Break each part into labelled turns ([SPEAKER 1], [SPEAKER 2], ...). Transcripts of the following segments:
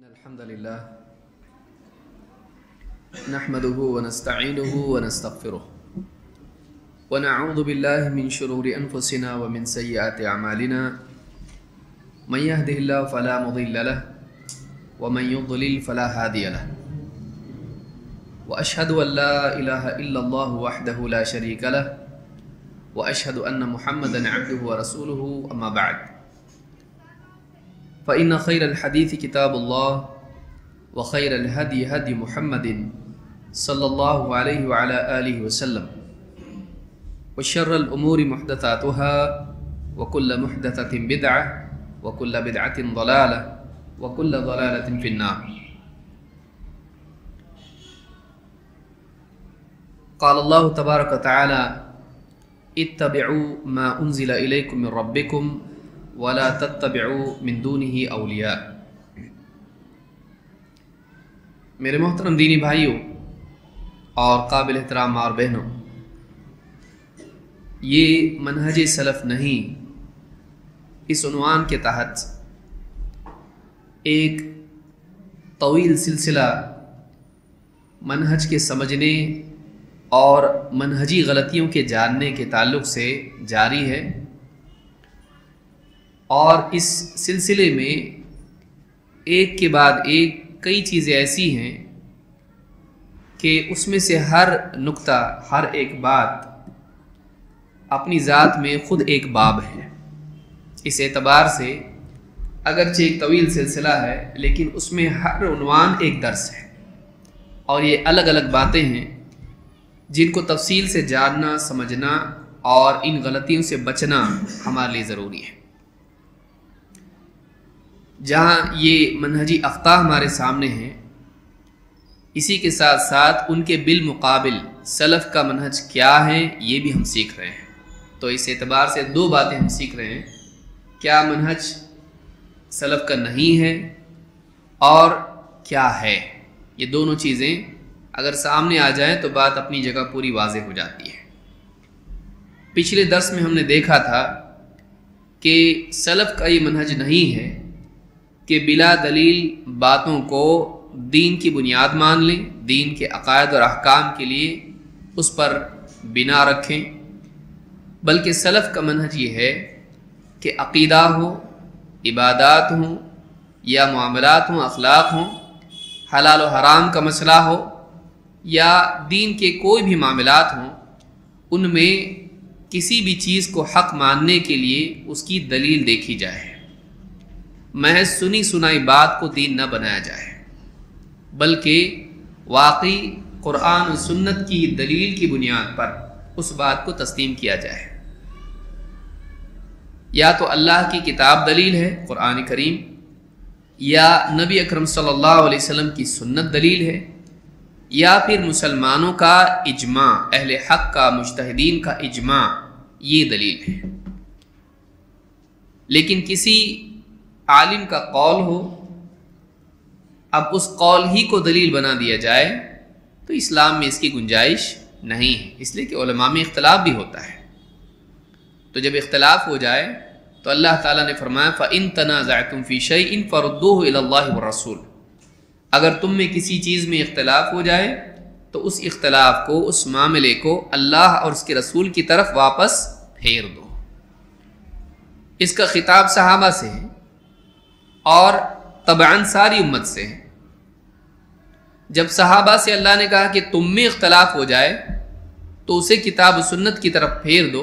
[SPEAKER 1] الحمد لله نحمده ونستعينه ونستغفره ونعوذ بالله من شرور أنفسنا ومن سيئات أعمالنا من يهده الله فلا مضل له ومن يضلل فلا هادي له وأشهد أن لا إله إلا الله وحده لا شريك له وأشهد أن محمدا عبده ورسوله أما بعد فإن خير الحديث كتاب الله وخير الهدي هدي محمد صلى الله عليه وعلى آله وسلم وشر الأمور محدثاتها وكل محدثة بدعة وكل بدعة ضلالة وكل ضلالة في النار. قال الله تبارك وتعالى اتبعوا ما أنزل إليكم من ربكم ولا تتبعوا من دونه اولیاء. میرے محترم دینی بھائیوں اور قابل احترام اور بہنوں، یہ منہج سلف نہیں اس عنوان کے تحت ایک طویل سلسلہ منہج کے سمجھنے اور منہجی غلطیوں کے جاننے کے تعلق سے جاری ہے، اور اس سلسلے میں ایک کے بعد ایک کئی چیزیں ایسی ہیں کہ اس میں سے ہر نقطہ، ہر ایک بات اپنی ذات میں خود ایک باب ہے. اس اعتبار سے اگرچہ ایک طویل سلسلہ ہے لیکن اس میں ہر عنوان ایک درس ہے، اور یہ الگ الگ باتیں ہیں جن کو تفصیل سے جاننا، سمجھنا اور ان غلطیوں سے بچنا ہمارے لیے ضروری ہے. جہاں یہ منہجی اخطاء ہمارے سامنے ہیں، اسی کے ساتھ ساتھ ان کے بالمقابل سلف کا منہج کیا ہے یہ بھی ہم سیکھ رہے ہیں. تو اس اعتبار سے دو باتیں ہم سیکھ رہے ہیں: کیا منہج سلف کا نہیں ہے اور کیا ہے. یہ دونوں چیزیں اگر سامنے آ جائیں تو بات اپنی جگہ پوری واضح ہو جاتی ہے. پچھلے درس میں ہم نے دیکھا تھا کہ سلف کا یہ منہج نہیں ہے کہ بلا دلیل باتوں کو دین کی بنیاد مان لیں، دین کے عقائد اور احکام کے لیے اس پر بنا رکھیں، بلکہ سلف کا منہج یہ ہے کہ عقیدہ ہو، عبادات ہوں یا معاملات ہوں، اخلاق ہوں، حلال و حرام کا مسئلہ ہو یا دین کے کوئی بھی معاملات ہوں، ان میں کسی بھی چیز کو حق ماننے کے لیے اس کی دلیل دیکھی جائے. محض سنی سنائی بات کو دین نہ بنایا جائے، بلکہ واقعی قرآن و سنت کی دلیل کی بنیاد پر اس بات کو تسلیم کیا جائے. یا تو اللہ کی کتاب دلیل ہے قرآن کریم، یا نبی اکرم صلی اللہ علیہ وسلم کی سنت دلیل ہے، یا پھر مسلمانوں کا اجماع، اہل حق کا، مجتہدین کا اجماع، یہ دلیل ہے. لیکن کسی عالم کا قول ہو، اب اس قول ہی کو دلیل بنا دیا جائے تو اسلام میں اس کی گنجائش نہیں ہے، اس لیے کہ علماء میں اختلاف بھی ہوتا ہے. تو جب اختلاف ہو جائے تو اللہ تعالیٰ نے فرمایا فَإِن تَنَازَعْتُمْ فِي شَيْءٍ فَرُدُّوهُ إِلَى اللَّهِ وَالرَّسُولِ. اگر تم میں کسی چیز میں اختلاف ہو جائے تو اس اختلاف کو، اس معاملے کو اللہ اور اس کے رسول کی طرف واپس پھیر دو. اس کا خطاب صحابہ سے ہے اور طبعاً ساری امت سے ہے. جب صحابہ سے اللہ نے کہا کہ تم میں اختلاف ہو جائے تو اسے کتاب و سنت کی طرف پھیر دو،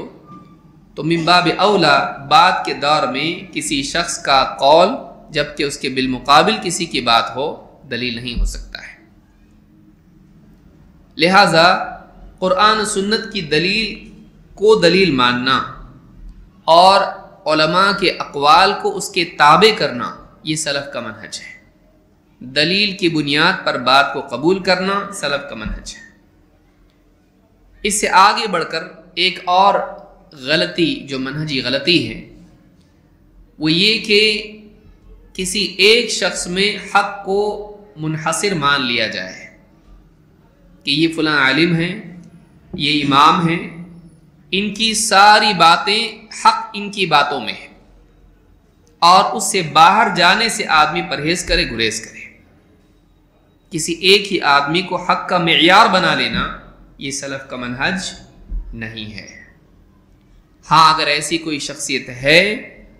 [SPEAKER 1] تو من باب اولا بعد کے دور میں کسی شخص کا قول جبکہ اس کے بالمقابل کسی کی بات ہو دلیل نہیں ہو سکتا ہے. لہذا قرآن و سنت کی دلیل کو دلیل ماننا اور علماء کے اقوال کو اس کے تابع کرنا یہ سلف کا منہج ہے. دلیل کی بنیاد پر بات کو قبول کرنا سلف کا منہج ہے. اس سے آگے بڑھ کر ایک اور غلطی جو منہجی غلطی ہے وہ یہ کہ کسی ایک شخص میں حق کو منحصر مان لیا جائے کہ یہ فلاں عالم ہیں، یہ امام ہیں، ان کی ساری باتیں حق ان کی باتوں میں ہے، اور اس سے باہر جانے سے آدمی پرہیز کرے، گریز کرے. کسی ایک ہی آدمی کو حق کا معیار بنا لینا یہ سلف کا منہج نہیں ہے۔ ہاں اگر ایسی کوئی شخصیت ہے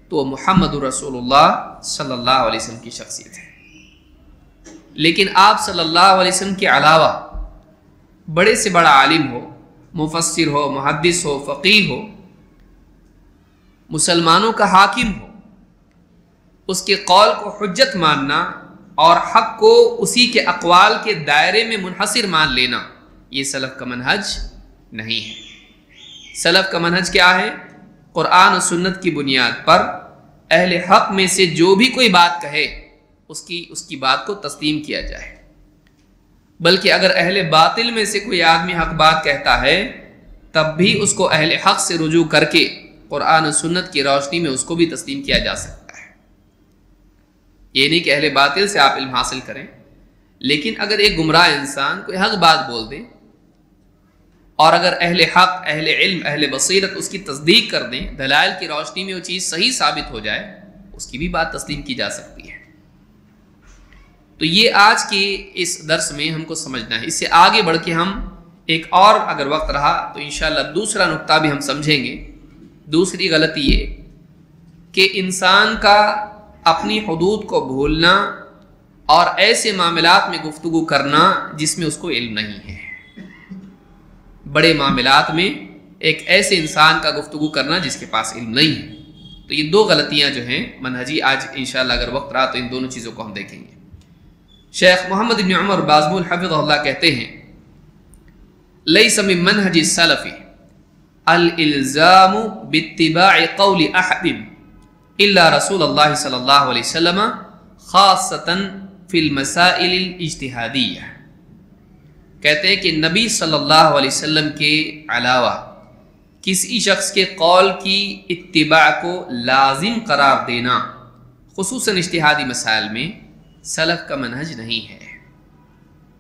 [SPEAKER 1] تو وہ محمد رسول اللہ صلی اللہ علیہ وسلم کی شخصیت ہے، لیکن آپ صلی اللہ علیہ وسلم کے علاوہ بڑے سے بڑا عالم ہو، مفسر ہو، محدث ہو، فقیہ ہو، مسلمانوں کا حاکم ہو، اس کے قول کو حجت ماننا اور حق کو اسی کے اقوال کے دائرے میں منحصر مان لینا یہ سلف کا منہج نہیں ہے۔ سلف کا منہج کیا ہے؟ قرآن و سنت کی بنیاد پر اہل حق میں سے جو بھی کوئی بات کہے اس کی بات کو تسلیم کیا جائے، بلکہ اگر اہل باطل میں سے کوئی آدمی حق بات کہتا ہے تب بھی اس کو اہل حق سے رجوع کر کے قرآن و سنت کی روشنی میں اس کو بھی تسلیم کیا جا سکتا ہے۔ یہ نہیں کہ اہل باطل سے آپ علم حاصل کریں، لیکن اگر ایک گمراہ انسان کوئی حق بات بول دے اور اگر اہل حق، اہل علم، اہل بصیرت اس کی تصدیق کر دیں، دلائل کی روشنی میں وہ چیز صحیح ثابت ہو جائے، اس کی بھی بات تسلیم کی جا سکتی ہے۔ تو یہ آج کی اس درس میں ہم کو سمجھنا ہے۔ اس سے آگے بڑھ کے ہم ایک اور اگر وقت رہا تو انشاءاللہ دوسرا نقطہ بھی ہم سمجھیں گے۔ دوسری غلطی یہ کہ انسان کا اپنی حدود کو بھولنا اور ایسے معاملات میں گفتگو کرنا جس میں اس کو علم نہیں ہے۔ بڑے معاملات میں ایک ایسے انسان کا گفتگو کرنا جس کے پاس علم نہیں ہے۔ تو یہ دو غلطیاں جو ہیں منہجی، آج انشاءاللہ اگر وقت رہا تو ان دونوں چیزوں کو ہم دیکھیں گے۔ شیخ محمد بن عمر بازمول حفظہ اللہ کہتے ہیں لیس من منہج السلف الالزام باتباع قول احد الا رسول اللہ صلی اللہ علیہ وسلم خاصتا فی المسائل الاجتہادیہ۔ کہتے ہیں کہ نبی صلی اللہ علیہ وسلم کے علاوہ کسی شخص کے قول کی اتباع کو لازم قرار دینا خصوصاً اجتہادی مسائل میں سلف کا منہج نہیں ہے۔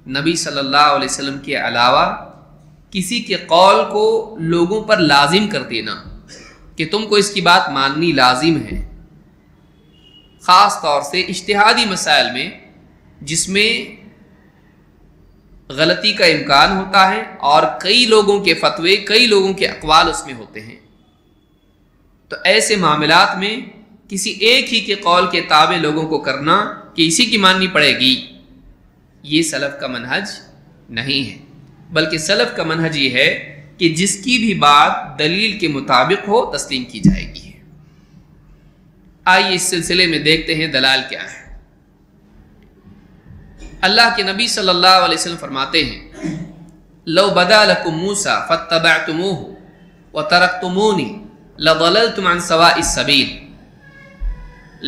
[SPEAKER 1] نبی صلی اللہ علیہ وسلم کے علاوہ کسی کے قول کو لوگوں پر لازم کر دینا کہ تم کو اس کی بات ماننی لازم ہے، خاص طور سے اجتہادی مسائل میں جس میں غلطی کا امکان ہوتا ہے اور کئی لوگوں کے فتوے، کئی لوگوں کے اقوال اس میں ہوتے ہیں، تو ایسے معاملات میں کسی ایک ہی کے قول کے تابع لوگوں کو کرنا کہ اسی کی ماننی پڑے گی، یہ سلف کا منہج نہیں ہے، بلکہ سلف کا منہج یہ ہے کہ جس کی بھی بات دلیل کے مطابق ہو تسلیم کی جائے گی۔ آئیے اس سلسلے میں دیکھتے ہیں دلائل کیا ہے۔ اللہ کے نبی صلی اللہ علیہ وسلم فرماتے ہیں لو بدا لکم موسیٰ فاتبعتموہ وترکتمونی لضللتم عن سواء السبیل۔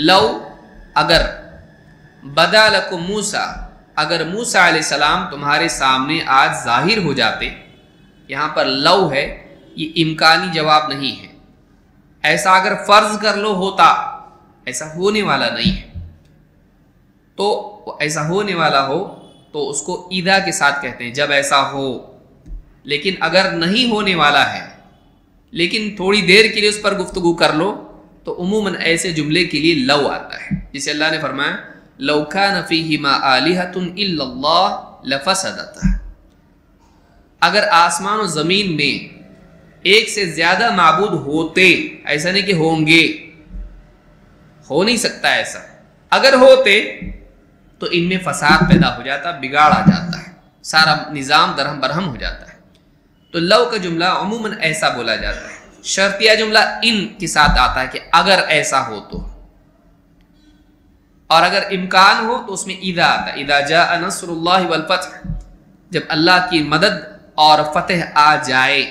[SPEAKER 1] لو اگر بدا لکم موسیٰ، اگر موسیٰ علیہ السلام تمہارے سامنے آج ظاہر ہو جاتے، یہاں پر لو ہے، یہ امکانی جواب نہیں ہے، ایسا اگر فرض کر لو ہوتا، ایسا ہونے والا نہیں ہے، تو ایسا ہونے والا ہو تو اس کو اذا کے ساتھ کہتے ہیں جب ایسا ہو، لیکن اگر نہیں ہونے والا ہے لیکن تھوڑی دیر کے لیے اس پر گفتگو کر لو تو عموماً ایسے جملے کے لیے لو آتا ہے، جسے اللہ نے فرمایا لو کان فیہما آلہۃ الا اللہ لفسدتا۔ اگر آسمان و زمین میں ایک سے زیادہ معبود ہوتے، ایسا نہیں کہ ہوں گے، ہو نہیں سکتا ایسا، اگر ہوتے تو ان میں فساد پیدا ہو جاتا، بگاڑ آ جاتا ہے، سارا نظام درہم برہم ہو جاتا ہے۔ تو لو کا جملہ عموماً ایسا بولا جاتا ہے، شرطیہ جملہ ان کے ساتھ آتا ہے کہ اگر ایسا ہو تو، اور اگر امکان ہو تو اس میں اذا آتا ہے، اذا جاء نصر اللہ والفتح، جب اللہ کی مدد اور فتح آ جائے،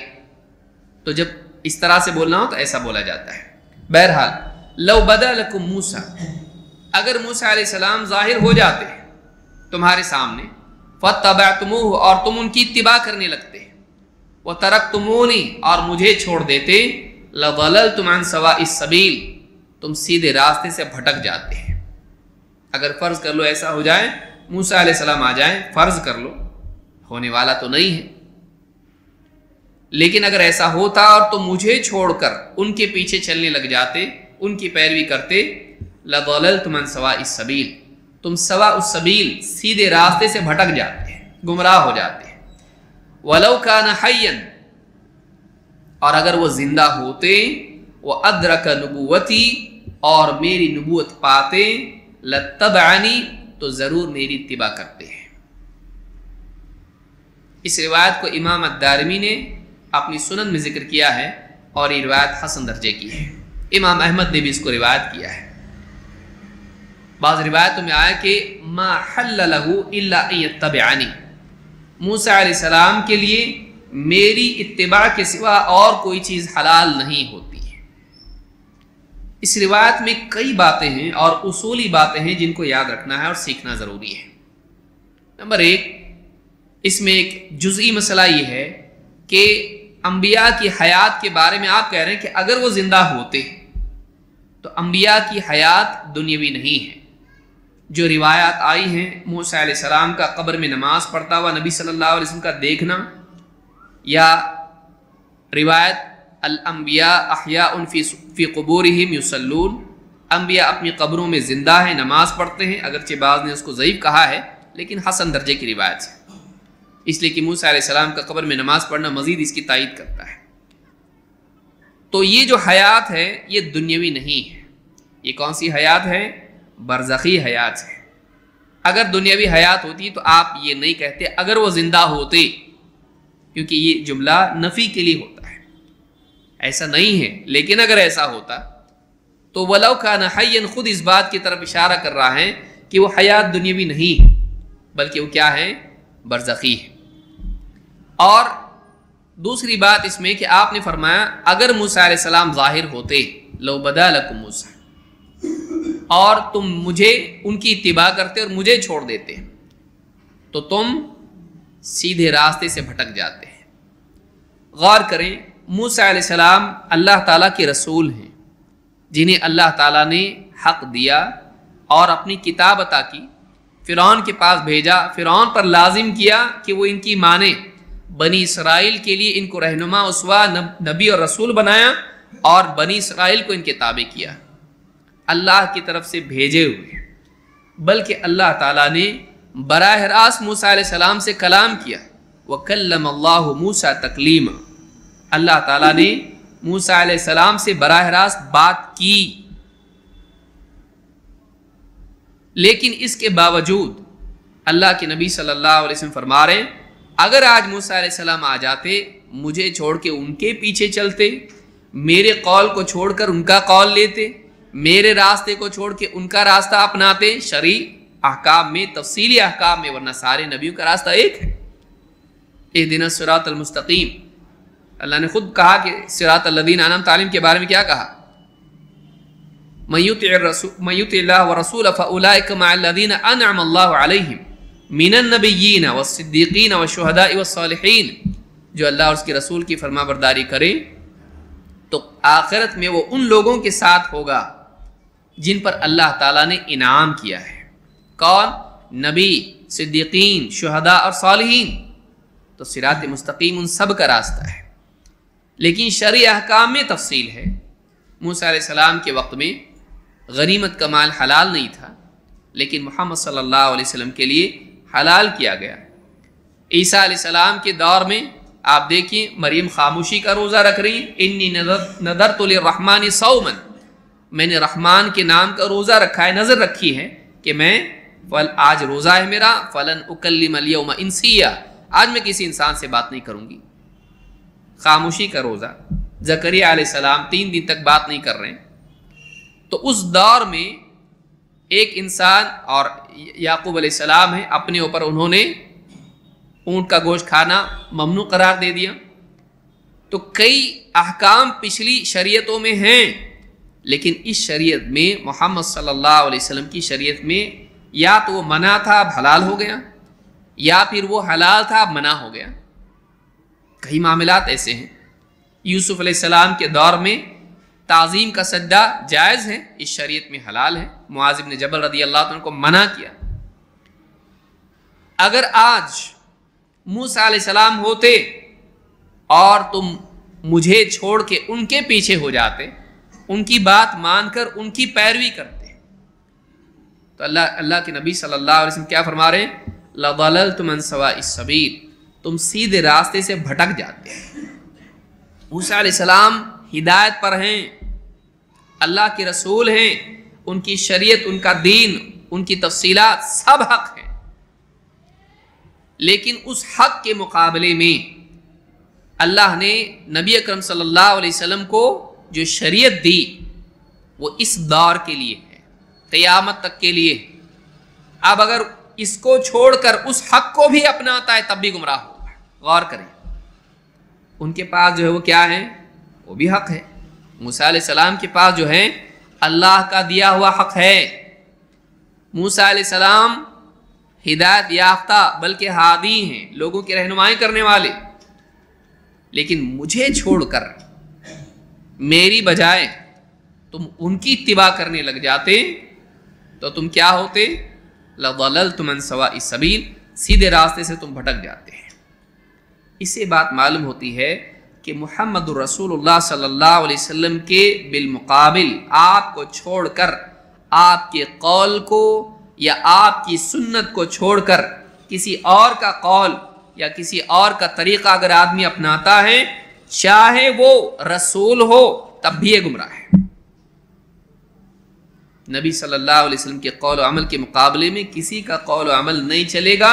[SPEAKER 1] تو جب اس طرح سے بولنا ہو تو ایسا بولا جاتا ہے۔ بہرحال لو بدا لکم موسیٰ، اگر موسیٰ علیہ السلام ظاہر ہو جاتے تمہارے سامنے، فاتبعتموہ، اور تم ان کی اتباع کرنے لگتے، وترکتمونی، اور مجھے چھوڑ دیتے، لضللتم عن سواء السبیل، تم سیدھے راستے سے بھٹک جاتے ہیں۔ اگر فرض کر لو ایسا ہو جائے، موسیٰ علیہ السلام آ جائیں، فرض کر لو، ہونے والا تو نہیں ہے، لیکن اگر ایسا ہوتا اور تم مجھے چھوڑ کر ان کے پیچھے چلنے لگ جاتے، ان کی پیروی کرتے، لضللتم عن سواء السبیل، تم سوا السبیل سیدھے راستے سے بھٹک جاتے ہیں، گمراہ ہو جاتے ہیں۔ ولو کان حیا، اور اگر وہ زندہ ہوتے، وہ ادرک نبوتی، اور میری نبوت پاتے، لتبعنی، تو ضرور میری اتباع کرتے ہیں۔ اس روایت کو امام الدارمی نے اپنی سنن میں ذکر کیا ہے اور یہ روایت حسن درجے کی ہے۔ امام احمد نے بھی اس کو روایت کیا ہے۔ بعض روایتوں میں آیا کہ ما حل له الا ان يتبعنی، موسیٰ علیہ السلام کے لیے میری اتباع کے سوا اور کوئی چیز حلال نہیں ہوتی ہے۔ اس روایت میں کئی باتیں ہیں اور اصولی باتیں ہیں جن کو یاد رکھنا ہے اور سیکھنا ضروری ہے۔ نمبر ایک، اس میں ایک جزئی مسئلہ یہ ہے کہ انبیاء کی حیات کے بارے میں آپ کہہ رہے ہیں کہ اگر وہ زندہ ہوتے تو انبیاء کی حیات دنیاوی نہیں ہے۔ جو روایات آئی ہیں موسیٰ علیہ السلام کا قبر میں نماز پڑھتا ہوا نبی صلی اللہ علیہ وسلم کا دیکھنا، یا روایت الانبیاء احیاء فی قبورہم یصلون، انبیاء اپنی قبروں میں زندہ ہیں، نماز پڑھتے ہیں، اگرچہ بعض نے اس کو ضعیف کہا ہے لیکن حسن درجے کی روایت ہے، اس لیے کہ موسیٰ علیہ السلام کا قبر میں نماز پڑھنا مزید اس کی تائید کرتا ہے۔ تو یہ جو حیات ہے یہ دنیاوی نہیں ہے۔ یہ کون سی حیات ہے؟ برزخی حیات ہے۔ اگر دنیاوی حیات ہوتی تو آپ یہ نہیں کہتے اگر وہ زندہ ہوتے، کیونکہ یہ جملہ نفی کے لیے ہوتا ہے، ایسا نہیں ہے۔ لیکن اگر ایسا ہوتا تو ولو کان حیا خود اس بات کی طرف اشارہ کر رہا ہے کہ وہ حیات دنیاوی نہیں ہے بلکہ وہ کیا ہے؟ برزخی ہے۔ اور دوسری بات اس میں کہ آپ نے فرمایا اگر موسیٰ علیہ السلام ظاہر ہوتے، لو بدا لکم موسیٰ، اور تم مجھے ان کی اتباع کرتے اور مجھے چھوڑ دیتے تو تم سیدھے راستے سے بھٹک جاتے ہیں۔ غور کریں، موسیٰ علیہ السلام اللہ تعالیٰ کے رسول ہیں جنہیں اللہ تعالیٰ نے حق دیا اور اپنی کتاب عطا کی، فرعون کے پاس بھیجا، فرعون پر لازم کیا کہ وہ ان کی مانے، بنی اسرائیل کے لیے ان کو رہنما، اسوہ، نبی اور رسول بنایا اور بنی اسرائیل کو ان کے تابع کیا، اللہ کی طرف سے بھیجے ہوئے۔ بلکہ اللہ تعالیٰ نے براہ راست موسیٰ علیہ السلام سے کلام کیا، وَكَلَّمَ اللَّهُ مُوسَىٰ تَكْلِيمًا، اللہ تعالیٰ نے موسیٰ علیہ السلام سے براہ راست بات کی۔ لیکن اس کے باوجود اللہ کے نبی صلی اللہ علیہ وسلم فرما رہے ہیں اگر آج موسیٰ علیہ السلام آ جاتے، مجھے چھوڑ کے ان کے پیچھے چلتے، میرے قول کو چھوڑ کر ان کا قول لیتے، میرے راستے کو چھوڑ کے ان کا راستہ اپناتے، شرعی احکام میں، تفصیلی احکام میں، ورنہ سارے نبیوں کا راستہ ایک ہے، اہدنا الصراط المستقیم۔ اللہ نے خود کہا کہ صراط الذین انعمت علیہم کے بارے میں کیا کہا؟ من یطع اللہ ورسولہ فاولئک مع الذین انعم اللہ علیہم من النبیین والصدیقین والشہداء والصالحین، جو اللہ اور اس کے رسول کی فرما برداری کرے تو آخرت میں وہ ان لوگوں کے ساتھ ہوگا جن پر اللہ تعالیٰ نے انعام کیا ہے۔ کون؟ نبی، صدیقین، شہداء اور صالحین۔ تو صراط مستقیم ان سب کا راستہ ہے، لیکن شرعی احکام میں تفصیل ہے۔ موسیٰ علیہ السلام کے وقت میں غنیمت کا مال حلال نہیں تھا، لیکن محمد صلی اللہ علیہ وسلم کے لیے حلال کیا گیا۔ عیسیٰ علیہ السلام کے دور میں آپ دیکھیں مریم خاموشی کا روزہ رکھ رہی ہیں، انی نذرت للرحمن صوما، میں نے رحمان کے نام کا روزہ رکھا ہے، نظر رکھی ہے کہ میں آج روزہ ہے میرا، فلن اکلم اليوم انسیا، آج میں کسی انسان سے بات نہیں کروں گی۔ خاموشی کا روزہ۔ زکریا علیہ السلام 3 دن تک بات نہیں کر رہے ہیں۔ تو اس دور میں ایک انسان، اور یعقوب علیہ السلام ہے، اپنے اوپر انہوں نے اونٹ کا گوشت کھانا ممنوع قرار دے دیا۔ تو کئی احکام پچھلی شریعتوں میں ہیں، لیکن اس شریعت میں محمد صلی اللہ علیہ وسلم کی شریعت میں یا تو وہ منع تھا اب حلال ہو گیا، یا پھر وہ حلال تھا اب منع ہو گیا۔ کئی معاملات ایسے ہیں۔ یوسف علیہ السلام کے دور میں تعظیم کا سجدہ جائز ہے، اس شریعت میں حلال ہے، معاذ بن جبل رضی اللہ عنہ کو منع کیا۔ اگر آج موسیٰ علیہ السلام ہوتے اور تم مجھے چھوڑ کے ان کے پیچھے ہو جاتے، ان کی بات مان کر ان کی پیروی کرتے، تو تو اللہ کے نبی صلی اللہ علیہ وسلم کیا فرما رہے ہیں؟ لَضَلَلْتُمْ عَنْ سَوَاءِ السَّبِيلِ، تم سیدھے راستے سے بھٹک جاتے ہیں۔ موسیٰ علیہ السلام ہدایت پر ہیں، اللہ کے رسول ہیں، ان کی شریعت، ان کا دین، ان کی تفصیلات سب حق ہیں، لیکن اس حق کے مقابلے میں اللہ نے نبی اکرم صلی اللہ علیہ وسلم کو جو شریعت دی وہ اس دور کے لیے ہے، قیامت تک کے لیے۔ اب اگر اس کو چھوڑ کر اس حق کو بھی اپناتا ہے تب بھی گمراہ ہوگا۔ غور کریں، ان کے پاس جو ہے وہ کیا ہے؟ وہ بھی حق ہے۔ موسیٰ علیہ السلام کے پاس جو ہے اللہ کا دیا ہوا حق ہے۔ موسیٰ علیہ السلام ہدایت یافتہ بلکہ ہادی ہیں، لوگوں کی رہنمائی کرنے والے، لیکن مجھے چھوڑ کر میری بجائے تم ان کی اتباع کرنے لگ جاتے تو تم کیا ہوتے؟ لَضَلَلْتُمْ عَنْ سَوَاءِ السَّبِيلِ، سیدھے راستے سے تم بھٹک جاتے ہیں۔ اس سے بات معلوم ہوتی ہے کہ محمد الرسول اللہ صلی اللہ علیہ وسلم کے بالمقابل آپ کو چھوڑ کر، آپ کے قول کو یا آپ کی سنت کو چھوڑ کر کسی اور کا قول یا کسی اور کا طریقہ اگر آدمی اپناتا ہے، چاہے وہ رسول ہو تب بھی یہ گمراہ ہے۔ نبی صلی اللہ علیہ وسلم کے قول و عمل کے مقابلے میں کسی کا قول و عمل نہیں چلے گا۔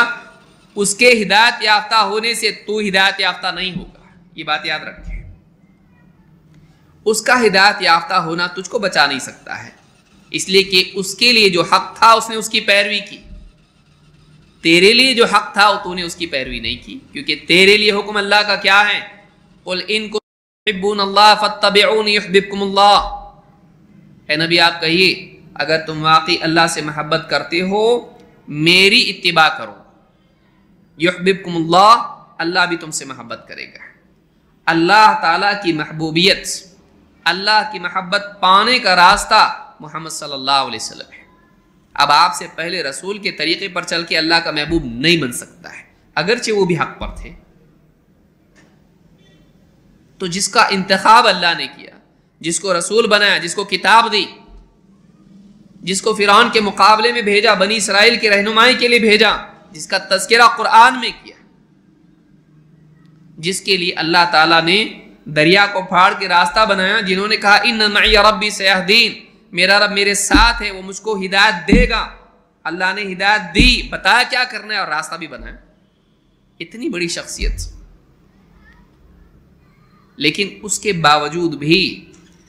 [SPEAKER 1] اس کے ہدایت یافتہ ہونے سے تو ہدایت یافتہ نہیں ہوگا، یہ بات یاد رکھیں۔ اس کا ہدایت یافتہ ہونا تجھ کو بچا نہیں سکتا ہے، اس لیے کہ اس کے لیے جو حق تھا اس نے اس کی پیروی کی، تیرے لیے جو حق تھا تو نے اس کی پیروی نہیں کی، کیونکہ تیرے لیے حکم اللہ کا کیا ہے؟ قُلْ إِن كُنتُمْ تُحِبُّونَ اللَّهَ فَاتَّبِعُونِي يُحْبِبْكُمُ اللَّهُ، اے نبی آپ کہیے اگر تم واقعی اللہ سے محبت کرتے ہو میری اتباع کرو، یحببکم اللہ، اللہ بھی تم سے محبت کرے گا۔ اللہ تعالیٰ کی محبوبیت، اللہ کی محبت پانے کا راستہ محمد صلی اللہ علیہ وسلم ہے۔ اب آپ سے پہلے رسول کے طریقے پر چل کے اللہ کا محبوب نہیں بن سکتا ہے، اگرچہ وہ بھی حق پر تھے۔ تو جس کا انتخاب اللہ نے کیا، جس کو رسول بنایا، جس کو کتاب دی، جس کو فرعون کے مقابلے میں بھیجا، بنی اسرائیل کی رہنمائی کے لیے بھیجا، جس کا تذکرہ قرآن میں کیا، جس کے لیے اللہ تعالیٰ نے دریا کو پھاڑ کے راستہ بنایا، جنہوں نے کہا ان معی ربی سیہدین، میرا رب میرے ساتھ ہے، وہ مجھ کو ہدایت دے گا۔ اللہ نے ہدایت دی، بتایا کیا کرنا ہے اور راستہ بھی بنایا۔ اتنی بڑی شخصیت، لیکن اس کے باوجود بھی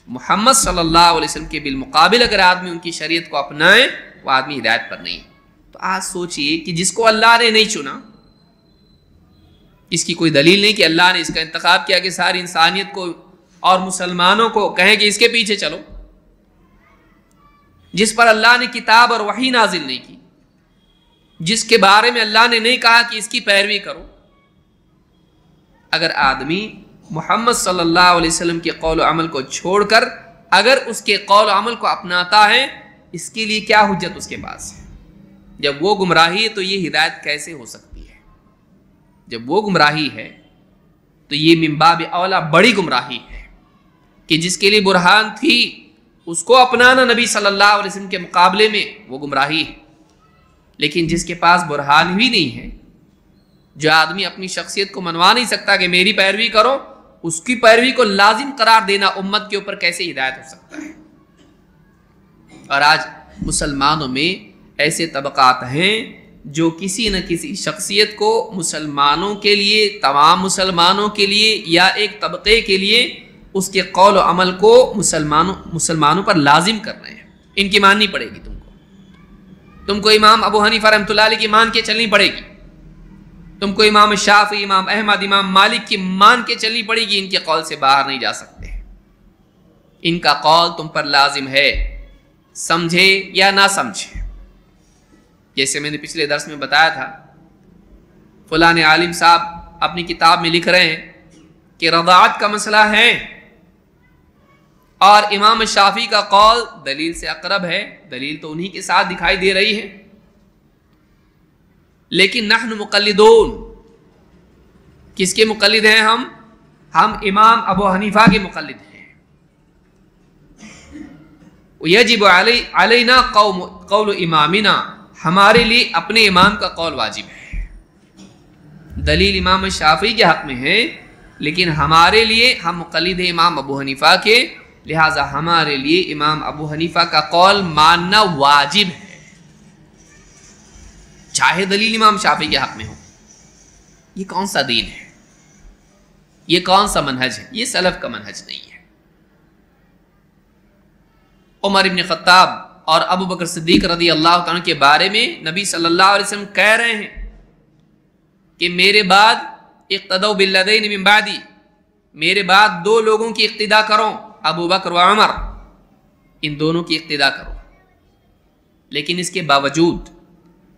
[SPEAKER 1] محمد صلی اللہ علیہ وسلم کے بالمقابل اگر آدمی ان کی شریعت کو اپنائے وہ آدمی ہدایت پر نہیں۔ تو آج سوچئے کہ جس کو اللہ نے نہیں چنا، اس کی کوئی دلیل نہیں کہ اللہ نے اس کا انتخاب کیا کہ ساری انسانیت کو اور مسلمانوں کو کہیں کہ اس کے پیچھے چلو، جس پر اللہ نے کتاب اور وحی نازل نہیں کی، جس کے بارے میں اللہ نے نہیں کہا کہ اس کی پیروی کرو۔ اگر آدمی محمد صلی اللہ علیہ وسلم کے قول و عمل کو چھوڑ کر اگر اس کے قول و عمل کو اپناتا ہے، اس کے لیے کیا حجت اس کے پاس ہے؟ جب وہ گمراہی ہے تو یہ ہدایت کیسے ہو سکتی ہے؟ جب وہ گمراہی ہے تو یہ من باب اولا بڑی گمراہی ہے کہ جس کے لیے برہان تھی اس کو اپنانا نبی صلی اللہ علیہ وسلم کے مقابلے میں وہ گمراہی ہے۔ لیکن جس کے پاس برہان بھی نہیں ہے، جو آدمی اپنی شخصیت کو منوا نہیں سکتا کہ میری پیروی کرو، اس کی پیروی کو لازم قرار دینا امت کے اوپر کیسے ہدایت ہو سکتا ہے؟ اور آج مسلمانوں میں ایسے طبقات ہیں جو کسی نہ کسی شخصیت کو مسلمانوں کے لیے، تمام مسلمانوں کے لیے یا ایک طبقے کے لیے اس کے قول و عمل کو مسلمانوں پر لازم کر رہے ہیں۔ ان کی ماننی پڑے گی تم کو امام ابو حنیفہ رحمۃ اللہ علیہ کی مان کے چلنی پڑے گی، تم کو امام شافعی، امام احمد، امام مالک کی مان کے چلنی پڑے گی، ان کے قول سے باہر نہیں جا سکتے۔ ان کا قول تم پر لازم ہے، سمجھے یا نہ سمجھے۔ جیسے میں نے پچھلے درس میں بتایا تھا، فلاں عالم صاحب اپنی کتاب میں لکھ رہے ہیں کہ رضاعت کا مسئلہ ہے اور امام شافعی کا قول دلیل سے اقرب ہے، دلیل تو انہی کے ساتھ دکھائی دے رہی ہے، لیکن نحن مقلدون، کس کے مقلد ہیں ہم امام ابو حنیفہ کے مقلد ہیں۔ یجب علینا قول امامنا، ہمارے لیے اپنے امام کا قول واجب ہے۔ دلیل امام شافعی کے حق میں ہے، لیکن ہمارے لیے ہم مقلد ہیں امام ابو حنیفہ کے، لہٰذا ہمارے لیے امام ابو حنیفہ کا قول ماننا واجب ہے، چاہے دلیل امام شافعی کے حق میں ہو۔ یہ کون سا دین ہے؟ یہ کون سا منہج ہے؟ یہ سلف کا منہج نہیں ہے۔ عمر ابن خطاب اور ابو بکر صدیق رضی اللہ تعالیٰ کے بارے میں نبی صلی اللہ علیہ وسلم کہہ رہے ہیں کہ میرے بعد اقتدوا بالذین من بعدی، میرے بعد دو لوگوں کی اقتدا کرو، ابو بکر و عمر، ان دونوں کی اقتدا کرو۔ لیکن اس کے باوجود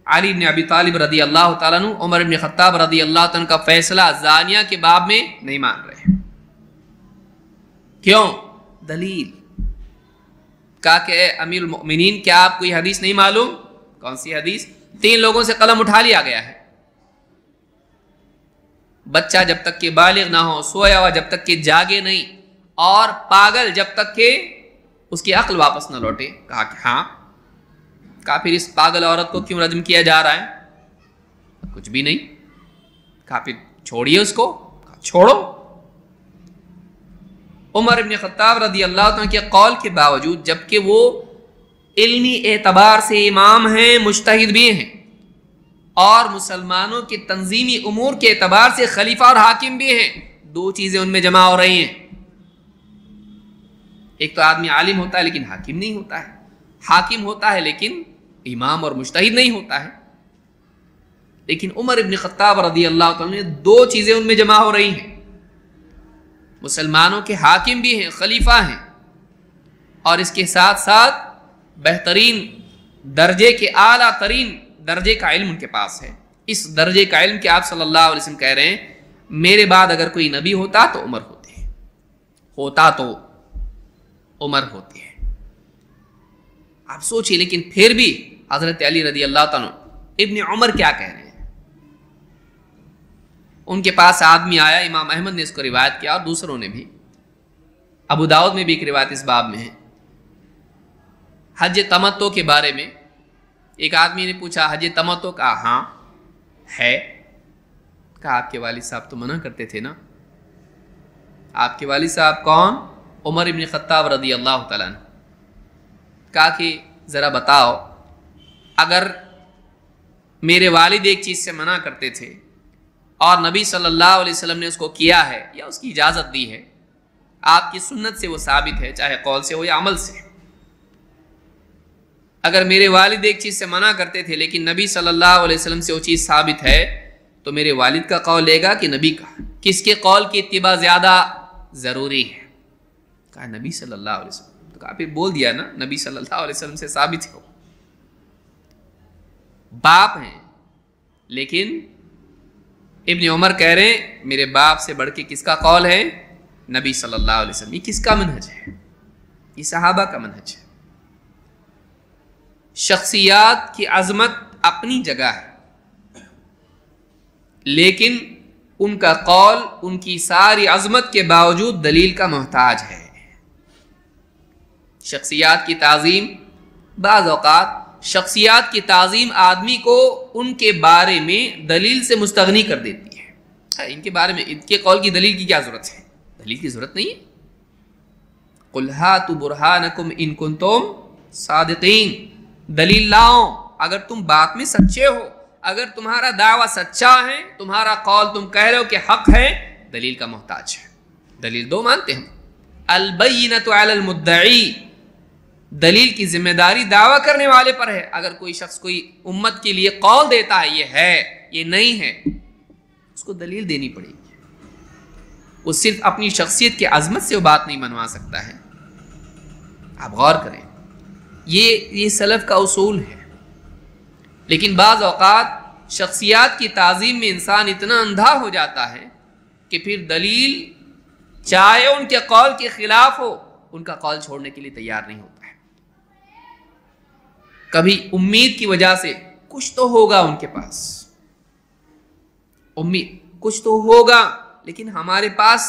[SPEAKER 1] علی بن ابی طالب رضی اللہ تعالیٰ عنہ، عمر بن خطاب رضی اللہ تعالیٰ کا فیصلہ زانیہ کے باب میں نہیں مان رہے۔ کیوں؟ دلیل۔ کہا کہ اے امیر المؤمنین، کیا آپ کو یہ حدیث نہیں معلوم؟ کون سی حدیث؟ 3 لوگوں سے قلم اٹھا لیا گیا ہے، بچہ جب تک کہ بالغ نہ ہو، سویا ہوا جب تک کہ جاگے نہیں، اور پاگل جب تک کہ اس کی عقل واپس نہ لوٹے۔ کہا کہ ہاں۔ کہا پھر اس پاگل عورت کو کیوں رجم کیا جا رہا ہے؟ کچھ بھی نہیں۔ کہا پھر چھوڑیے اس کو۔ کہا چھوڑو۔ عمر بن خطاب رضی اللہ عنہ کے قول کے باوجود، جبکہ وہ علمی اعتبار سے امام ہیں، مجتہد بھی ہیں، اور مسلمانوں کے تنظیمی امور کے اعتبار سے خلیفہ اور حاکم بھی ہیں، 2 چیزیں ان میں جمع ہو رہی ہیں۔ ایک تو آدمی عالم ہوتا ہے لیکن حاکم نہیں ہوتا ہے، حاکم ہوتا ہے لیکن امام اور مجتہد نہیں ہوتا ہے۔ لیکن عمر ابن خطاب رضی اللہ تعالیٰ نے 2 چیزیں ان میں جمع ہو رہی ہیں، مسلمانوں کے حاکم بھی ہیں، خلیفہ ہیں، اور اس کے ساتھ ساتھ بہترین درجے کے اعلیٰ ترین درجے کا علم ان کے پاس ہے۔ اس درجے کا علم کہ آپ صلی اللہ علیہ وسلم کہہ رہے ہیں میرے بعد اگر کوئی نبی ہوتا تو عمر ہوتے ہیں، ہوتا تو عمر ہوتے ہیں۔ آپ سوچئے، لیکن پھر بھی حضرت علی رضی اللہ تعالیٰ ابن عمر کیا کہہ رہے ہیں؟ ان کے پاس آدمی آیا، امام احمد نے اس کو روایت کیا اور دوسروں نے بھی، ابو داؤد میں بھی ایک روایت اس باب میں ہے۔ حج تمتع کے بارے میں ایک آدمی نے پوچھا، حج تمتع؟ کہا ہاں ہے۔ کہا آپ کے والد صاحب تو منع کرتے تھے نا؟ آپ کے والد صاحب کون؟ عمر ابن خطاب رضی اللہ تعالیٰ عنہ۔ کہا کہ ذرا بتاؤ، اگر میرے والد ایک چیز سے منع کرتے تھے اور نبی صلی اللہ علیہ وسلم نے اس کو کیا ہے یا اس کی اجازت دی ہے، آپ کی سنت سے وہ ثابت ہے، چاہے قول سے ہو یا عمل سے۔ اگر میرے والد ایک چیز سے منع کرتے تھے لیکن نبی صلی اللہ علیہ وسلم سے وہ چیز ثابت ہے، تو میرے والد کا قول لے گا کہ نبی کا؟ کس کے قول کی اتباع زیادہ ضروری ہے؟ کہا نبی صلی اللہ علیہ وسلم۔ تو کہا پھر بول دیا نا، نبی صلی اللہ علیہ وسلم سے ثابت ہو۔ باپ ہیں، لیکن ابن عمر کہہ رہے ہیں میرے باپ سے بڑھ کے کس کا قول ہے؟ نبی صلی اللہ علیہ وسلم۔ یہ کس کا منہج ہے؟ یہ صحابہ کا منہج ہے۔ شخصیات کی عظمت اپنی جگہ ہے، لیکن ان کا قول ان کی ساری عظمت کے باوجود دلیل کا محتاج ہے۔ شخصیات کی تعظیم، بعض اوقات شخصیات کی تعظیم آدمی کو ان کے بارے میں دلیل سے مستغنی کر دیتی ہے۔ ان کے بارے میں ان کے قول کی دلیل کی کیا ضرورت ہے؟ دلیل کی ضرورت نہیں ہے۔ قُلْ هَاتُوا بُرْهَانَكُمْ إِن كُنتُمْ صَادِقِينَ، دلیل لاؤ اگر تم بات میں سچے ہو، اگر تمہارا دعویٰ سچا ہے، تمہارا قول تم کہہ رہے ہو کہ حق ہے، دلیل کا محتاج ہے۔ دلیل 2 مانتے ہیں، البینۃ علی المدعی، دلیل کی ذمہ داری دعویٰ کرنے والے پر ہے۔ اگر کوئی شخص کوئی امت کے لیے قول دیتا ہے یہ ہے یہ نہیں ہے، اس کو دلیل دینی پڑے گی۔ وہ صرف اپنی شخصیت کی عظمت سے وہ بات نہیں منوا سکتا ہے۔ آپ غور کریں، یہ سلف کا اصول ہے۔ لیکن بعض اوقات شخصیات کی تعظیم میں انسان اتنا اندھا ہو جاتا ہے کہ پھر دلیل چاہے ان کے قول کے خلاف ہو، ان کا قول چھوڑنے کے لیے تیار نہیں ہوتا ہے۔ کبھی امید کی وجہ سے کچھ تو ہوگا ان کے پاس، امید کچھ تو ہوگا، لیکن ہمارے پاس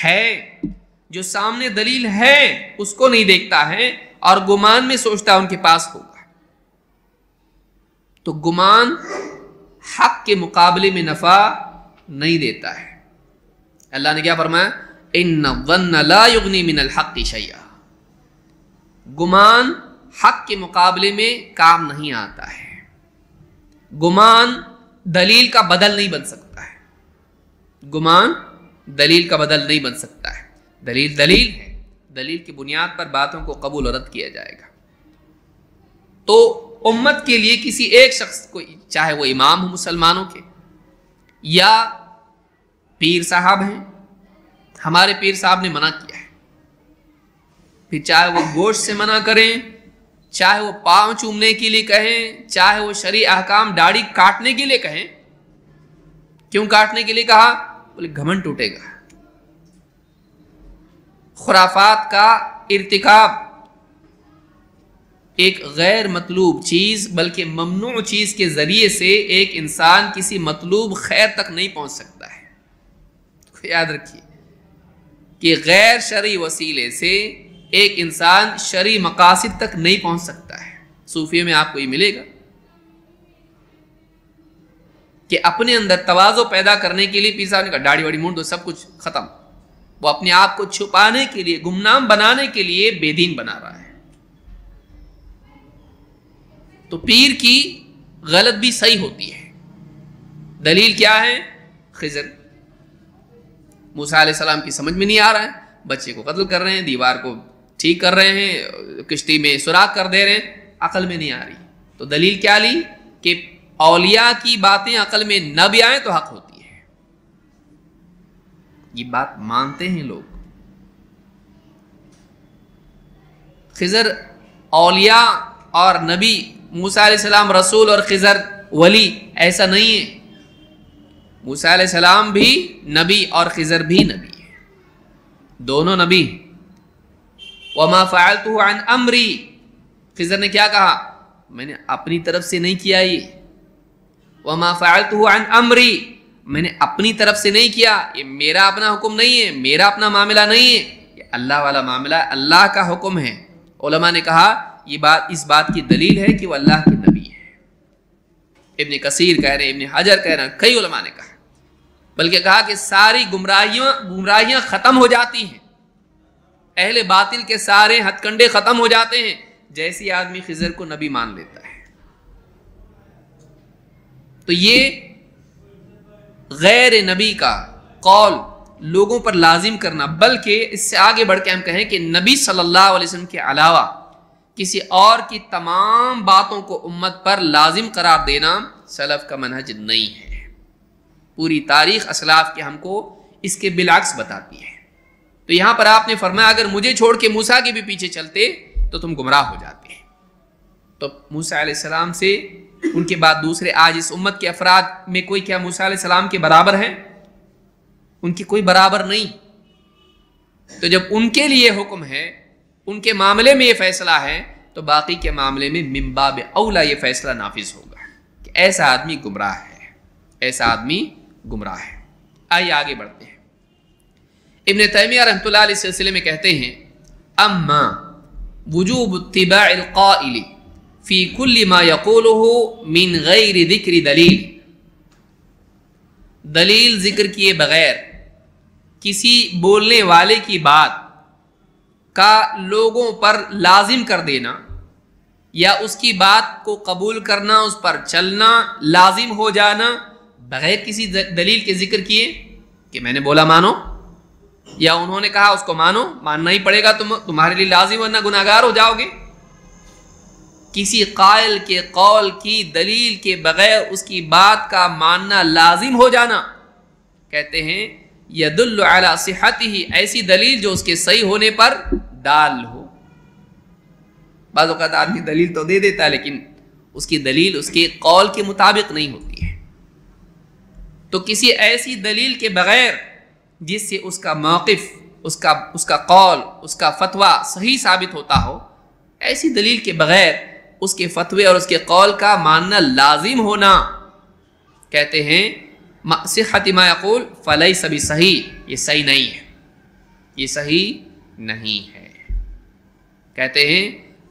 [SPEAKER 1] ہے جو سامنے دلیل ہے اس کو نہیں دیکھتا ہے، اور گمان میں سوچتا ہے ان کے پاس ہوگا. تو گمان حق کے مقابلے میں نفع نہیں دیتا ہے. اللہ نے کیا فرمایا؟ ان الظن لا یغنی من الحق شیئا. گمان حق کے مقابلے میں کام نہیں آتا ہے. گمان دلیل کا بدل نہیں بن سکتا ہے. گمان دلیل کا بدل نہیں بن سکتا ہے. دلیل دلیل ہے، دلیل کی بنیاد پر باتوں کو قبول و رد کیا جائے گا. تو امت کے لیے کسی ایک شخص کو، چاہے وہ امام ہو مسلمانوں کے یا پیر صاحب ہیں، ہمارے پیر صاحب نے منع کیا ہے، پھر چاہے وہ گوشت سے منع کریں، چاہے وہ پاؤں چومنے کے لیے کہیں، چاہے وہ شرعی احکام داڑھی کاٹنے کے لیے کہیں. کیوں کاٹنے کے لیے کہا؟ بولے گھمنڈ ٹوٹے گا. خرافات کا ارتکاب ایک غیر مطلوب چیز بلکہ ممنوع چیز کے ذریعے سے ایک انسان کسی مطلوب خیر تک نہیں پہنچ سکتا ہے. یاد رکھیے کہ غیر شرعی وسیلے سے ایک انسان شرعی مقاصد تک نہیں پہنچ سکتا ہے. صوفیوں میں آپ کو یہ ملے گا کہ اپنے اندر تواضع پیدا کرنے کے لیے پیر صاحب نے کہا داڑھی واڑی مونڈ دو، سب کچھ ختم. وہ اپنے آپ کو چھپانے کے لیے، گمنام بنانے کے لیے بے دین بنا رہا ہے. تو پیر کی غلط بھی صحیح ہوتی ہے. دلیل کیا ہے؟ خضر. موسیٰ علیہ السلام کی سمجھ میں نہیں آ رہا ہے، بچے کو قتل کر رہے ہیں، دیوار کو ٹھیک کر رہے ہیں، کشتی میں سوراخ کر دے رہے ہیں، عقل میں نہیں آ رہی. تو دلیل کیا لی کہ اولیاء کی باتیں عقل میں نہ بھی آئیں تو حق ہوتی ہے. یہ بات مانتے ہیں لوگ. خضر اولیاء اور نبی، موسیٰ علیہ السلام رسول اور خضر ولی، ایسا نہیں ہے. موسیٰ علیہ السلام بھی نبی اور خضر بھی نبی ہے، دونوں نبی. وما فعلته عن امری، خضر نے کیا کہا؟ میں نے اپنی طرف سے نہیں کیا. یہ وما فعلته عن امری، میں نے اپنی طرف سے نہیں کیا، یہ میرا اپنا حکم نہیں ہے، میرا اپنا معاملہ نہیں ہے، یہ اللہ والا معاملہ ہے، اللہ کا حکم ہے. علماء نے کہا یہ بات، اس بات کی دلیل ہے کہ وہ اللہ کے نبی ہے. ابن کثیر کہہ رہے ہیں، ابن حجر کہہ رہے ہیں، کئی علماء نے کہا، بلکہ کہا کہ ساری گمراہیاں ختم ہو جاتی ہیں، اہل باطل کے سارے ہتھ کنڈے ختم ہو جاتے ہیں جیسی آدمی خضر کو نبی مان لیتا ہے. تو یہ غیر نبی کا قول لوگوں پر لازم کرنا، بلکہ اس سے آگے بڑھ کے ہم کہیں کہ نبی صلی اللہ علیہ وسلم کے علاوہ کسی اور کی تمام باتوں کو امت پر لازم قرار دینا سلف کا منہج نہیں ہے. پوری تاریخ اسلاف کے ہم کو اس کے بالعکس بتاتی ہے. تو یہاں پر آپ نے فرمایا اگر مجھے چھوڑ کے موسیٰ کے بھی پیچھے چلتے تو تم گمراہ ہو جاتے. تو موسیٰ علیہ السلام سے ان کے بعد دوسرے آج اس امت کے افراد میں کوئی کیا موسیٰ علیہ السلام کے برابر ہے؟ ان کی کوئی برابر نہیں. تو جب ان کے لیے حکم ہے، ان کے معاملے میں یہ فیصلہ ہے، تو باقی کے معاملے میں من باب اولا یہ فیصلہ نافذ ہوگا کہ ایسا آدمی گمراہ ہے، ایسا آدمی گمراہ ہے. آئیے آگے بڑھتے ہیں. ابن تیمیہ رحمۃ اللہ علیہ سلسلے میں کہتے ہیں اما وجوب اتباع القائل فی کل ما یقولہ من غیر ذکر دلیل، دلیل ذکر کیے بغیر کسی بولنے والے کی بات کا لوگوں پر لازم کر دینا یا اس کی بات کو قبول کرنا، اس پر چلنا، لازم ہو جانا بغیر کسی دلیل کے ذکر کیے کہ میں نے بولا مانو، یا انہوں نے کہا اس کو مانو، ماننا ہی پڑے گا، تمہارے لیے لازم ورنہ گناہگار ہو جاؤ گے. کسی قائل کے قول کی دلیل کے بغیر اس کی بات کا ماننا لازم ہو جانا کہتے ہیں یدل علی صحتہ، ایسی دلیل جو اس کے صحیح ہونے پر دال ہو. بعض اوقات آدمی دلیل تو دے دیتا ہے لیکن اس کی دلیل اس کے قول کے مطابق نہیں ہوتی ہے. تو کسی ایسی دلیل کے بغیر جس سے اس کا موقف، اس کا قول، اس کا فتویٰ صحیح ثابت ہوتا ہو، ایسی دلیل کے بغیر اس کے فتوے اور اس کے قول کا ماننا لازم ہونا کہتے ہیں صحت ما یقول فلیس بصحیح، یہ صحیح نہیں ہے، یہ صحیح نہیں ہے. کہتے ہیں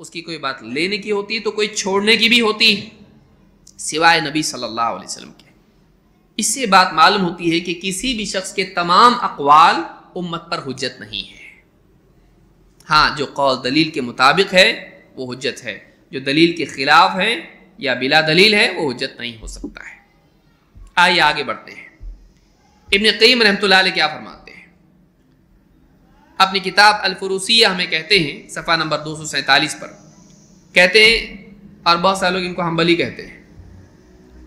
[SPEAKER 1] اس کی کوئی بات لینے کی ہوتی ہے تو کوئی چھوڑنے کی بھی ہوتی ہے، سوائے نبی صلی اللہ علیہ وسلم کے۔ اس سے بات معلوم ہوتی ہے کہ کسی بھی شخص کے تمام اقوال امت پر حجت نہیں ہے۔ ہاں، جو قول دلیل کے مطابق ہے وہ حجت ہے، جو دلیل کے خلاف ہے یا بلا دلیل ہے وہ حجت نہیں ہو سکتا ہے۔ آئیے آگے بڑھتے ہیں۔ ابن قیم رحمۃ اللہ علیہ کیا فرماتے ہیں؟ اپنی کتاب الفروسیہ ہمیں کہتے ہیں صفحہ نمبر 247 پر کہتے ہیں، اور بہت سارے لوگ ان کو حنبلی کہتے ہیں،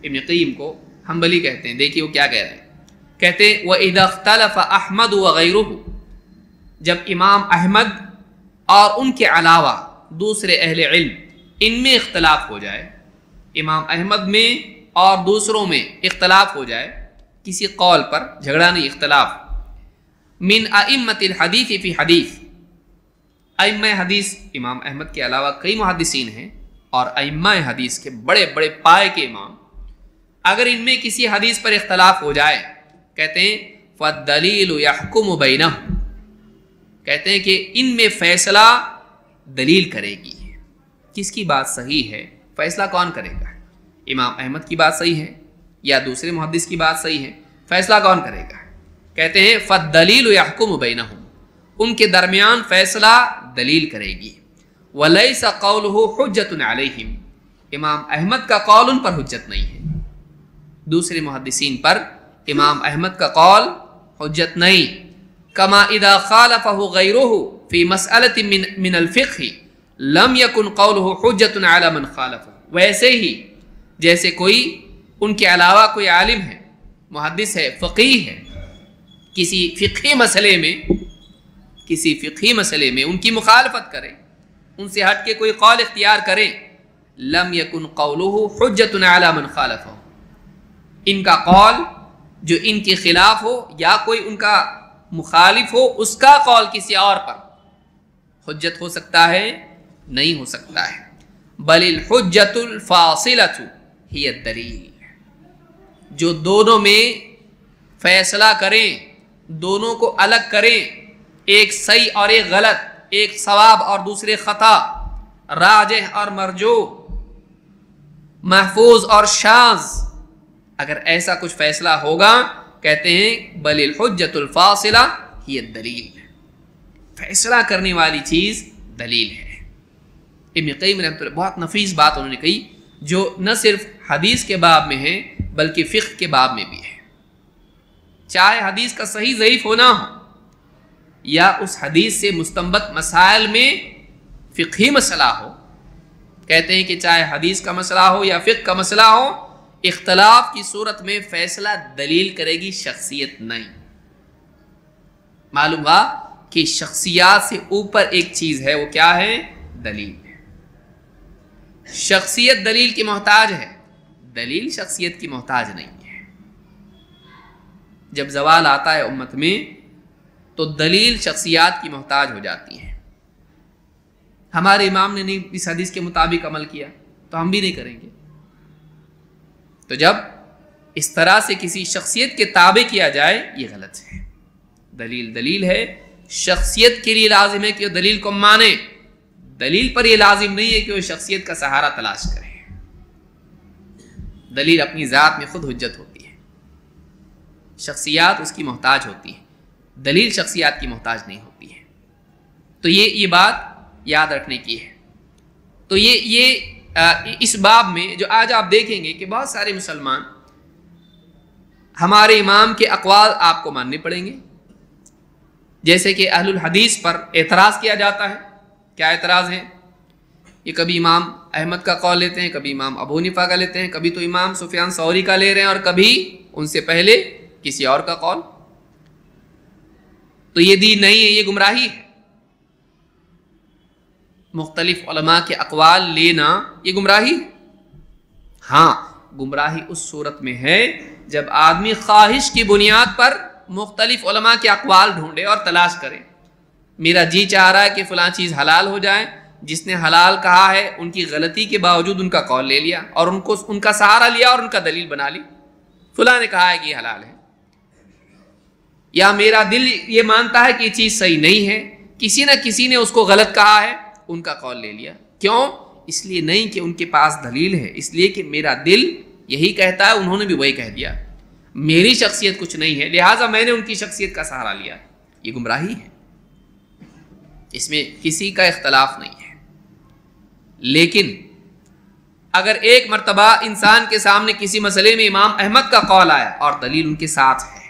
[SPEAKER 1] ابن قیم کو حنبلی کہتے ہیں۔ دیکھیے وہ کیا کہہ رہے ہیں، کہتے ہیں وَإِذَا اخْتَلَفَ أَحْمَدُ وَغَيْرُهُ، جب امام احمد اور ان کے علاوہ دوسرے اہل علم ان میں اختلاف ہو جائے، امام احمد میں اور دوسروں میں اختلاف ہو جائے، کسی قول پر جھگڑا نہیں، اختلاف، من ائمۃ الحدیث فی حدیث، ائمہ حدیث امام احمد کے علاوہ کئی محدثین ہیں اور ائمہ حدیث کے بڑے بڑے پائے کے امام، اگر ان میں کسی حدیث پر اختلاف ہو جائے، کہتے ہیں فالدلیل یحکم بینہم، کہتے ہیں کہ ان میں فیصلہ دلیل کرے گی، کس کی بات صحیح ہے فیصلہ کون کرے گا؟ امام احمد کی بات صحیح ہے یا دوسرے محدث کی بات صحیح ہے، فیصلہ کون کرے گا؟ کہتے ہیں فالدلیل یحکم بینہم، ان کے درمیان فیصلہ دلیل کرے گی، ولیس قولہ حجۃ علیہم، امام احمد کا قول ان پر حجت نہیں ہے، دوسرے محدثین پر امام احمد کا قول حجت نہیں۔ کما اذا خالفہ غیرہ فی مسئلۃ من الفقہ لم یکن قولہ حجۃ علی من خالفہ، ویسے ہی جیسے کوئی ان کے علاوہ کوئی عالم ہے، محدث ہے، فقیہ ہے، کسی فقہی مسئلے میں ان کی مخالفت کرے، ان سے ہٹ کے کوئی قول اختیار کرے، لم یکن قولہ حجۃ علی من خالفہ، ان کا قول جو ان کے خلاف ہو یا کوئی ان کا مخالف ہو، اس کا قول کسی اور پر حجت ہو سکتا ہے؟ نہیں ہو سکتا ہے۔ بل الحجۃ الفاصلۃ ہی الدلیل، جو دونوں میں فیصلہ کریں، دونوں کو الگ کریں، ایک صحیح اور ایک غلط، ایک صواب اور دوسرے خطا، راجح اور مرجوح، محفوظ اور شاذ، اگر ایسا کچھ فیصلہ ہوگا، کہتے ہیں بل الحجۃ الفاصلہ ہی الدلیل، فیصلہ کرنے والی چیز دلیل ہے۔ ابن قیم رحمۃ اللہ بہت نفیس بات انہوں نے کہی، جو نہ صرف حدیث کے باب میں ہے بلکہ فقہ کے باب میں بھی ہے۔ چاہے حدیث کا صحیح ضعیف ہونا ہو یا اس حدیث سے مستنبط مسائل میں فقہی مسئلہ ہو، کہتے ہیں کہ چاہے حدیث کا مسئلہ ہو یا فقہ کا مسئلہ ہو، اختلاف کی صورت میں فیصلہ دلیل کرے گی، شخصیت نہیں۔ معلوم ہوا کہ شخصیات سے اوپر ایک چیز ہے، وہ کیا ہے؟ دلیل ہے۔ شخصیت دلیل کی محتاج ہے، دلیل شخصیت کی محتاج نہیں ہے۔ جب زوال آتا ہے امت میں تو دلیل شخصیات کی محتاج ہو جاتی ہے۔ ہمارے امام نے نہیں اس حدیث کے مطابق عمل کیا تو ہم بھی نہیں کریں گے۔ تو جب اس طرح سے کسی شخصیت کے تابع کیا جائے، یہ غلط ہے۔ دلیل دلیل ہے، شخصیت کے لیے لازم ہے کہ وہ دلیل کو مانے، دلیل پر یہ لازم نہیں ہے کہ وہ شخصیت کا سہارا تلاش کرے۔ دلیل اپنی ذات میں خود حجت ہوتی ہے، شخصیات اس کی محتاج ہوتی ہیں، دلیل شخصیات کی محتاج نہیں ہوتی ہے۔ تو یہ بات یاد رکھنے کی ہے۔ تو یہ اس باب میں جو آج آپ دیکھیں گے کہ بہت سارے مسلمان ہمارے امام کے اقوال آپ کو ماننے پڑیں گے، جیسے کہ اہل الحدیث پر اعتراض کیا جاتا ہے۔ کیا اعتراض ہے؟ یہ کبھی امام احمد کا قول لیتے ہیں، کبھی امام ابو حنیفہ کا لیتے ہیں، کبھی تو امام سفیان ثوری کا لے رہے ہیں، اور کبھی ان سے پہلے کسی اور کا قول۔ تو یہ دین نہیں ہے، یہ گمراہی ہے۔ مختلف علماء کے اقوال لینا یہ گمراہی ہے۔ ہاں، گمراہی اس صورت میں ہے جب آدمی خواہش کی بنیاد پر مختلف علماء کے اقوال ڈھونڈے اور تلاش کرے۔ میرا جی چاہ رہا ہے کہ فلاں چیز حلال ہو جائے، جس نے حلال کہا ہے ان کی غلطی کے باوجود ان کا قول لے لیا اور ان کا سہارا لیا اور ان کا دلیل بنا لی، فلاں نے کہا ہے کہ یہ حلال ہے۔ یا میرا دل یہ مانتا ہے کہ یہ چیز صحیح نہیں ہے، کسی نہ کسی نے اس کو غلط کہا ہے، ان کا قول لے لیا۔ کیوں؟ اس لیے نہیں کہ ان کے پاس دلیل ہے، اس لیے کہ میرا دل یہی کہتا ہے، انہوں نے بھی وہی کہہ دیا، میری شخصیت کچھ نہیں ہے، لہٰذا میں نے ان کی شخصیت کا سہارا لیا۔ یہ گمراہی ہے، اس میں کسی کا اختلاف نہیں ہے۔ لیکن اگر ایک مرتبہ انسان کے سامنے کسی مسئلے میں امام احمد کا قول آیا اور دلیل ان کے ساتھ ہے،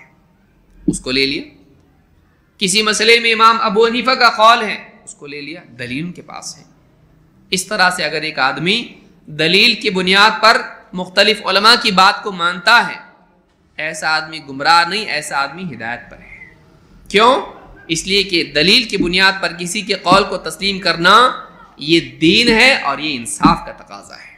[SPEAKER 1] اس کو لے لیا، کسی مسئلے میں امام ابو حنیفہ کا قول ہے، اس کو لے لیا، دلیل ان کے پاس ہے۔ اس طرح سے اگر ایک آدمی دلیل کی بنیاد پر مختلف علماء کی بات کو مانتا ہے، ایسا آدمی گمراہ نہیں، ایسا آدمی ہدایت پر ہے۔ کیوں؟ اس لیے کہ دلیل کی بنیاد پر کسی کے قول کو تسلیم کرنا یہ دین ہے اور یہ انصاف کا تقاضا ہے۔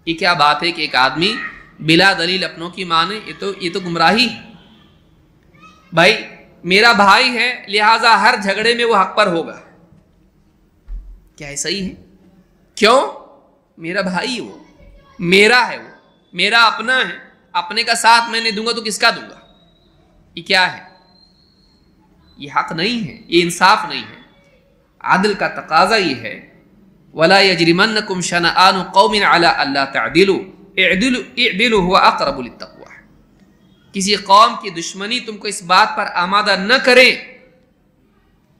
[SPEAKER 1] یہ کیا بات ہے کہ ایک آدمی بلا دلیل اپنوں کی مانے؟ یہ تو گمراہی ہے۔ بھائی میرا بھائی ہے لہٰذا ہر جھگڑے میں وہ حق پر ہوگا، کیا ایسا ہی ہے؟ کیوں؟ میرا بھائی ہے، وہ میرا ہے، وہ میرا اپنا ہے، اپنے کا ساتھ میں نے دوں گا تو کس کا دوں گا؟ یہ کیا ہے؟ یہ حق نہیں ہے، یہ انصاف نہیں ہے۔ عدل کا تقاضا یہ ہے، وَلَا يَجْرِمَنَّكُمْ شَنَآنُ قَوْمٍ عَلَىٰ أَلَّا تَعْدِلُوا اعْدِلُوا هُوَ أَقْرَبُ لِلتَّقْوَىٰ۔ کسی قوم کی دشمنی تم کو اس بات پر آمادہ نہ کرے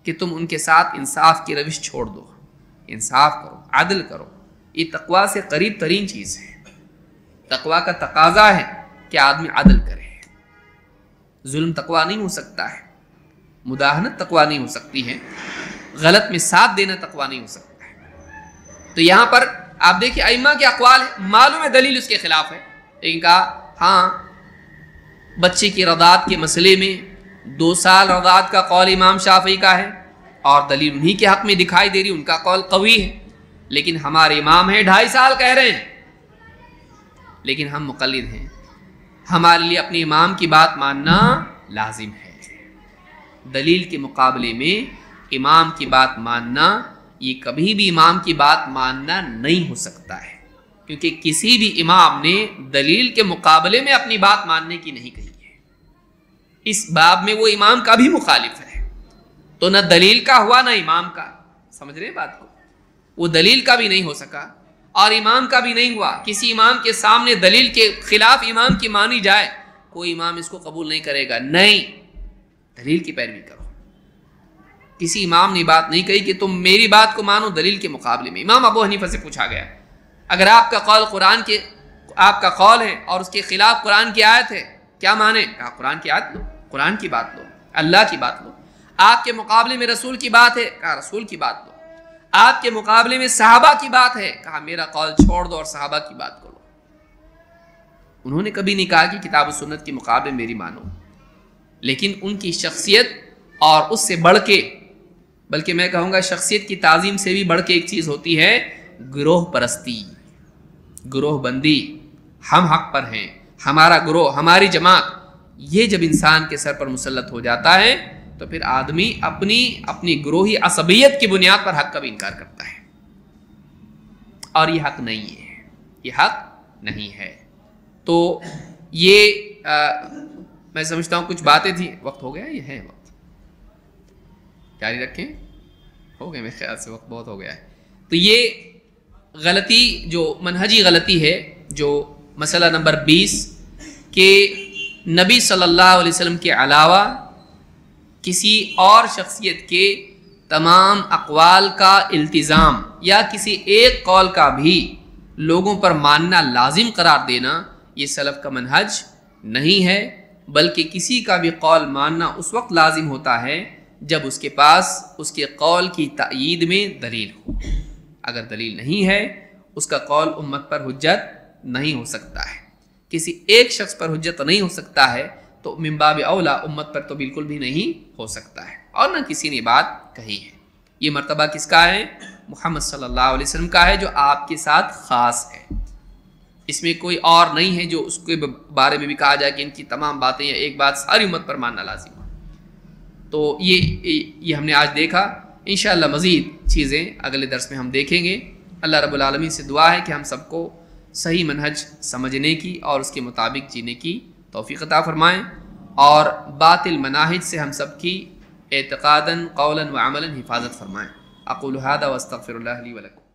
[SPEAKER 1] کہ تم ان کے ساتھ انصاف کی روش چھوڑ دو، انصاف کرو، عدل کرو۔ یہ تقویٰ سے قریب ترین چیز ہے۔ تقویٰ کا تقاضا ہے کہ آدمی عدل کرے۔ ظلم تقویٰ نہیں ہو سکتا ہے، مداہنت تقویٰ نہیں ہو سکتی ہے، غلط میں ساتھ دینا تقویٰ نہیں ہو سکتا ہے۔ تو یہاں پر آپ دیکھیں ائمہ کے اقوال ہے، معلوم ہے دلیل اس کے خلاف ہے، لیکن کہا ہاں بچے کی رضاعت کے مسئلے میں 2 سال رضاعت کا قول امام شافعی کا ہے اور دلیل انہی کے حق میں دکھائی دے رہی، ان کا قول قوی ہے، لیکن ہمارے امام ہیں 2.5 سال کہہ رہے ہیں، لیکن ہم مقلد ہیں، ہمارے لیے اپنے امام کی بات ماننا لازم ہے۔ دلیل کے مقابلے میں امام کی بات ماننا، یہ کبھی بھی امام کی بات ماننا نہیں ہو سکتا ہے، کیونکہ کسی بھی امام نے دلیل کے مقابلے میں اپنی بات ماننے کی نہیں کہی ہے۔ اس باب میں وہ امام کا بھی مخالف ہے، تو نہ دلیل کا ہوا نہ امام کا۔ سمجھ رہے ہیں بات کو؟ وہ دلیل کا بھی نہیں ہو سکا اور امام کا بھی نہیں ہوا۔ کسی امام کے سامنے دلیل کے خلاف امام کی مانی جائے، کوئی امام اس کو قبول نہیں کرے گا، نہیں، دلیل کی پیروی کرو۔ کسی امام نے بات نہیں کہی کہ تم میری بات کو مانو دلیل کے مقابلے میں۔ امام ابو حنیفہ سے پوچھا گیا، اگر آپ کا قول آپ کا قول ہے اور اس کے خلاف قرآن کی آیت ہے، کیا مانے؟ کہا قرآن کی آیت لو، قرآن کی بات لو، اللہ کی بات لو۔ آپ کے مقابلے میں رسول کی بات ہے، کہا رسول کی بات لو۔ آپ کے مقابلے میں صحابہ کی بات ہے، کہا میرا قول چھوڑ دو اور صحابہ کی بات کو لو۔ انہوں نے کبھی نہیں کہا کہ کتاب و سنت کے مقابلے میری مانو، لیکن ان کی شخصیت اور اس سے بڑھ کے، بلکہ میں کہوں گا شخصیت کی تعظیم سے بھی بڑھ کے ایک چیز ہوتی ہے گروہ پرستی، گروہ بندی۔ ہم حق پر ہیں، ہمارا گروہ، ہماری جماعت، یہ جب انسان کے سر پر مسلط ہو جاتا ہے تو پھر آدمی اپنی گروہی عصبیت کی بنیاد پر حق کا بھی انکار کرتا ہے، اور یہ حق نہیں ہے، یہ حق نہیں ہے۔ تو یہ میں سمجھتا ہوں کچھ باتیں تھیں۔ وقت ہو گیا، یہ ہے وقت، جاری رکھیں، ہو گئے میرے خیال سے، وقت بہت ہو گیا ہے۔ تو یہ غلطی جو منہجی غلطی ہے، جو مسئلہ نمبر 20 کہ نبی صلی اللہ علیہ وسلم کے علاوہ کسی اور شخصیت کے تمام اقوال کا التزام یا کسی ایک قول کا بھی لوگوں پر ماننا لازم قرار دینا، یہ سلف کا منہج نہیں ہے، بلکہ کسی کا بھی قول ماننا اس وقت لازم ہوتا ہے جب اس کے پاس اس کے قول کی تائید میں دلیل ہو۔ اگر دلیل نہیں ہے، اس کا قول امت پر حجت نہیں ہو سکتا ہے، کسی ایک شخص پر حجت نہیں ہو سکتا ہے، تو من باب اولا امت پر تو بالکل بھی نہیں ہو سکتا ہے، اور نہ کسی نے بات کہی ہے۔ یہ مرتبہ کس کا ہے؟ محمد صلی اللہ علیہ وسلم کا ہے، جو آپ کے ساتھ خاص ہے۔ اس میں کوئی اور نہیں ہے جو اس کے بارے میں بھی کہا جائے کہ ان کی تمام باتیں یا ایک بات ساری امت پر ماننا لازم ہے۔ تو یہ ہم نے آج دیکھا، انشاءاللہ مزید چیزیں اگلے درس میں ہم دیکھیں گے۔ اللہ رب العالمین سے دعا ہے کہ ہم سب کو صحیح منہج سمجھنے کی اور اس کے مطابق جینے کی توفیق عطا فرمائیں، اور باطل مناہج سے ہم سب کی اعتقاداً، قولاً و عملاً حفاظت فرمائیں۔ اقول ھذا واستغفر اللہ لی ولکم.